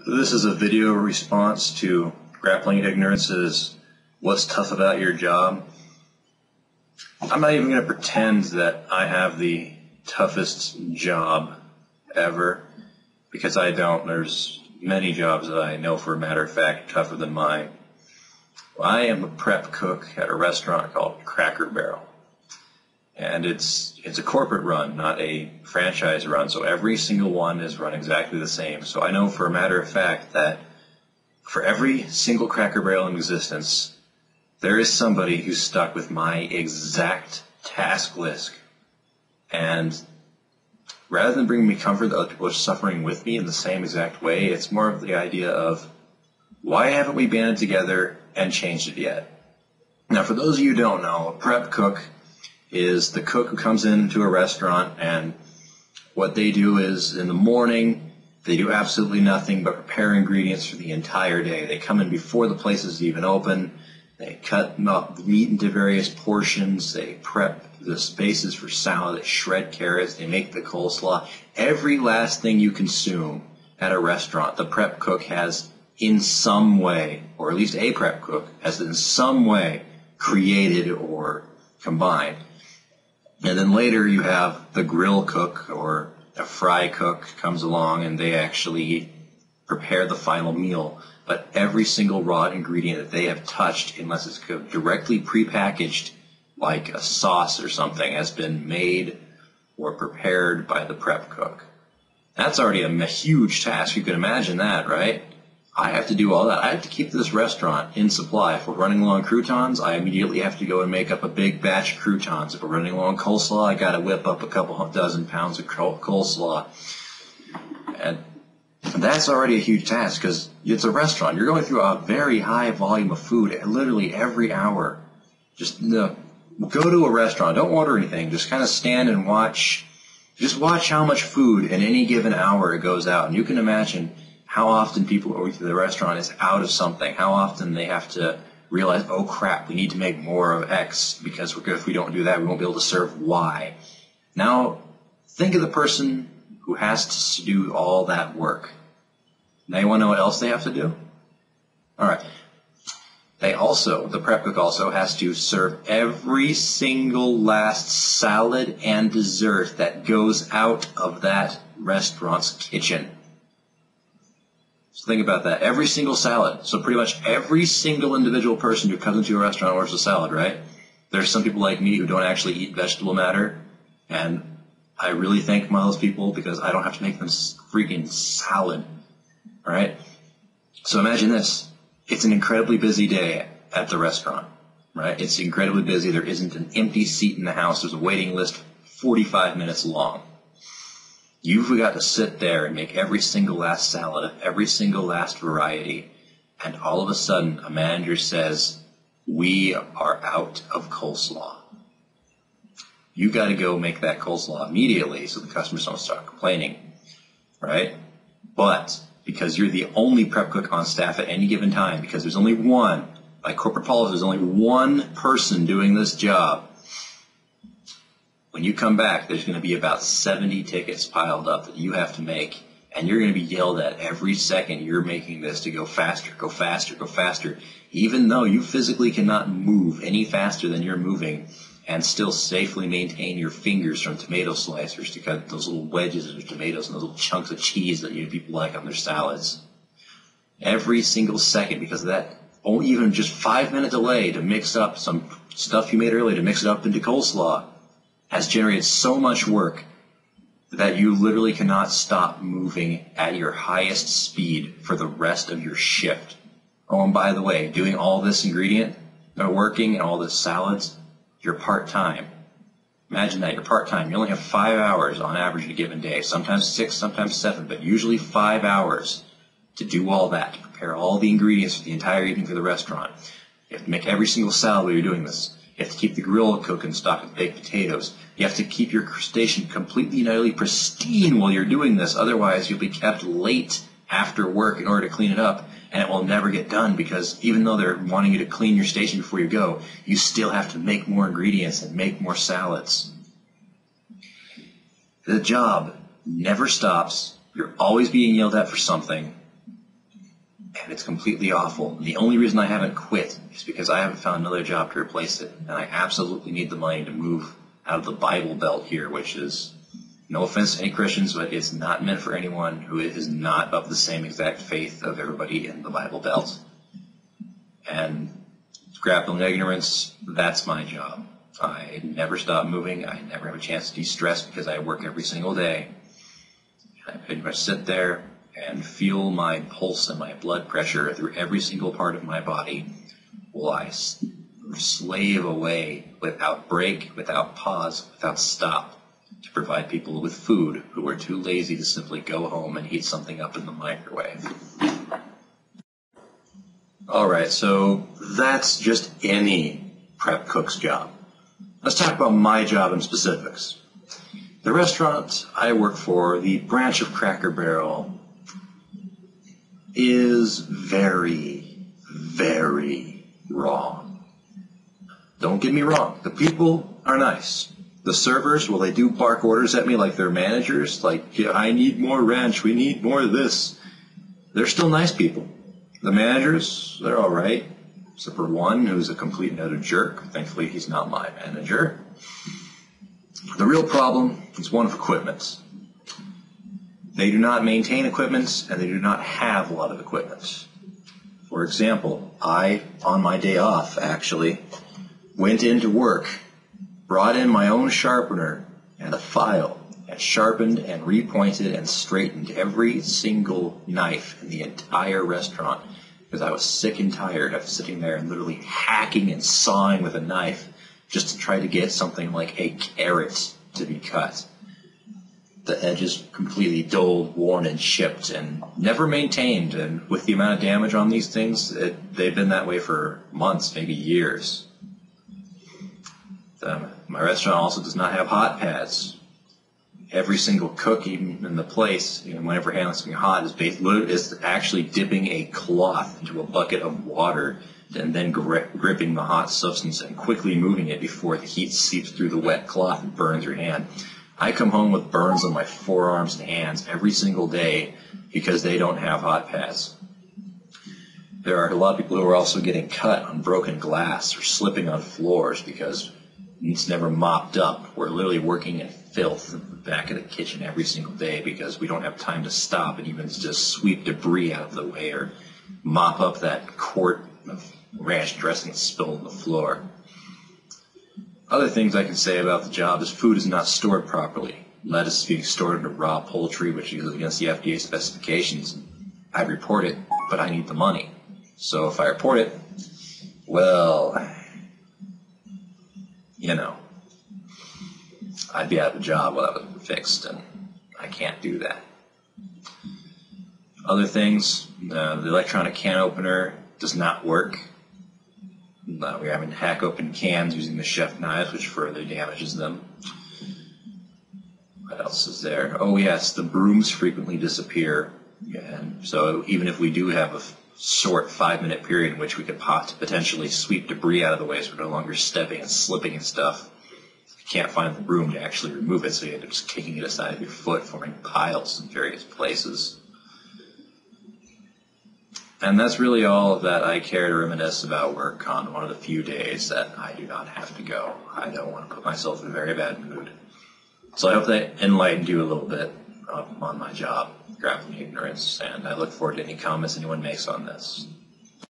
This is a video response to GrappelingIgnorance's "What's Tough About Your Job?" I'm not even going to pretend that I have the toughest job ever, because I don't. There's many jobs that I know for a matter of fact are tougher than mine. I am a prep cook at a restaurant called Cracker Barrel. And it's a corporate run, not a franchise run, so every single one is run exactly the same. So I know for a matter of fact that for every single Cracker Barrel in existence, there is somebody who's stuck with my exact task list. And rather than bringing me comfort that other people are suffering with me in the same exact way, it's more of the idea of, why haven't we banded together and changed it yet? Now, for those of you who don't know, a prep cook is the cook who comes into a restaurant, and what they do is in the morning they do absolutely nothing but prepare ingredients for the entire day. They come in before the place is even open. They cut up meat into various portions. They prep the spaces for salad. They shred carrots. They make the coleslaw. Every last thing you consume at a restaurant, the prep cook has in some way, or at least a prep cook has in some way created or combined. And then later you have the grill cook or a fry cook comes along, and they actually prepare the final meal. But every single raw ingredient that they have touched, unless it's directly prepackaged like a sauce or something, has been made or prepared by the prep cook. That's already a huge task. You can imagine that, right? I have to do all that. I have to keep this restaurant in supply. If we're running low on croutons, I immediately have to go and make up a big batch of croutons. If we're running low on coleslaw, I got to whip up a couple dozen pounds of coleslaw. And that's already a huge task because it's a restaurant. You're going through a very high volume of food literally every hour. Just go to a restaurant. Don't order anything. Just kind of stand and watch. Just watch how much food in any given hour it goes out. And you can imagine how often people going through the restaurant is out of something, how often they have to realize, oh crap, we need to make more of X, because if we don't do that, we won't be able to serve Y. Now, think of the person who has to do all that work. Now you want to know what else they have to do? All right. The prep cook also has to serve every single last salad and dessert that goes out of that restaurant's kitchen. So think about that. Every single salad. So pretty much every single individual person who comes into a restaurant orders a salad, right? There's some people like me who don't actually eat vegetable matter, and I really thank those people because I don't have to make them freaking salad. All right? So imagine this. It's an incredibly busy day at the restaurant, right? It's incredibly busy. There isn't an empty seat in the house. There's a waiting list 45 minutes long. You've got to sit there and make every single last salad of every single last variety, and all of a sudden a manager says, we are out of coleslaw. You got to go make that coleslaw immediately so the customers don't start complaining, right? But because you're the only prep cook on staff at any given time, because there's only one, by corporate policy, there's only one person doing this job, when you come back, there's going to be about 70 tickets piled up that you have to make, and you're going to be yelled at every second you're making this to go faster, go faster, go faster, even though you physically cannot move any faster than you're moving and still safely maintain your fingers from tomato slicers to cut those little wedges of tomatoes and those little chunks of cheese that people like on their salads. Every single second, because of that, even just 5-minute delay to mix up some stuff you made earlier to mix it up into coleslaw, has generated so much work that you literally cannot stop moving at your highest speed for the rest of your shift. Oh, and by the way, doing all this ingredient working and all this salads, you're part-time. Imagine that, you're part-time. You only have 5 hours on average in a given day, sometimes 6, sometimes 7, but usually 5 hours to do all that, to prepare all the ingredients for the entire evening for the restaurant. You have to make every single salad while you're doing this. You have to keep the grill cooking, stocked with baked potatoes. You have to keep your station completely and utterly pristine while you're doing this. Otherwise, you'll be kept late after work in order to clean it up, and it will never get done because even though they're wanting you to clean your station before you go, you still have to make more ingredients and make more salads. The job never stops. You're always being yelled at for something. and it's completely awful. The only reason I haven't quit is because I haven't found another job to replace it, and I absolutely need the money to move out of the Bible Belt here, which is, no offense to any Christians, but it's not meant for anyone who is not of the same exact faith of everybody in the Bible Belt. And grappling ignorance, that's my job. I never stop moving. I never have a chance to de-stress because I work every single day. I pretty much sit there and feel my pulse and my blood pressure through every single part of my body while I slave away without break, without pause, without stop to provide people with food who are too lazy to simply go home and heat something up in the microwave. Alright, so that's just any prep cook's job. Let's talk about my job in specifics. The restaurant I work for, the branch of Cracker Barrel, is very, very wrong. Don't get me wrong. The people are nice. The servers, well, they do bark orders at me like they're managers. Like, yeah, I need more ranch. We need more of this. They're still nice people. The managers, they're all right. Except for one who's a complete and utter jerk. Thankfully, he's not my manager. The real problem is one of equipment. They do not maintain equipment, and they do not have a lot of equipment. For example, I, on my day off, actually, went into work, brought in my own sharpener and a file, and sharpened and repointed and straightened every single knife in the entire restaurant because I was sick and tired of sitting there and literally hacking and sawing with a knife just to try to get something like a carrot to be cut. The edges completely dulled, worn, and chipped, and never maintained. And with the amount of damage on these things, they've been that way for months, maybe years. My restaurant also does not have hot pads. Every single cook, even in the place, whenever handling something hot, is actually dipping a cloth into a bucket of water and then gripping the hot substance and quickly moving it before the heat seeps through the wet cloth and burns your hand. I come home with burns on my forearms and hands every single day because they don't have hot pads. There are a lot of people who are also getting cut on broken glass or slipping on floors because it's never mopped up. We're literally working in filth in the back of the kitchen every single day because we don't have time to stop and even just sweep debris out of the way or mop up that quart of ranch dressing spilled on the floor. Other things I can say about the job is food is not stored properly. Lettuce is being stored under raw poultry, which is against the FDA specifications. I report it, but I need the money. So if I report it, well, I'd be out of a job while that was fixed, and I can't do that. Other things, the electronic can opener does not work. We're having to hack open cans using the chef knives, which further damages them. What else is there? Oh yes, the brooms frequently disappear. And so even if we do have a short 5-minute period in which we could potentially sweep debris out of the way so we're no longer stepping and slipping and stuff, you can't find the broom to actually remove it, so you end up just kicking it aside of your foot, forming piles in various places. And that's really all that I care to reminisce about work on one of the few days that I do not have to go. I don't want to put myself in a very bad mood. So I hope that enlightened you a little bit on my job, Grappling Ignorance, and I look forward to any comments anyone makes on this.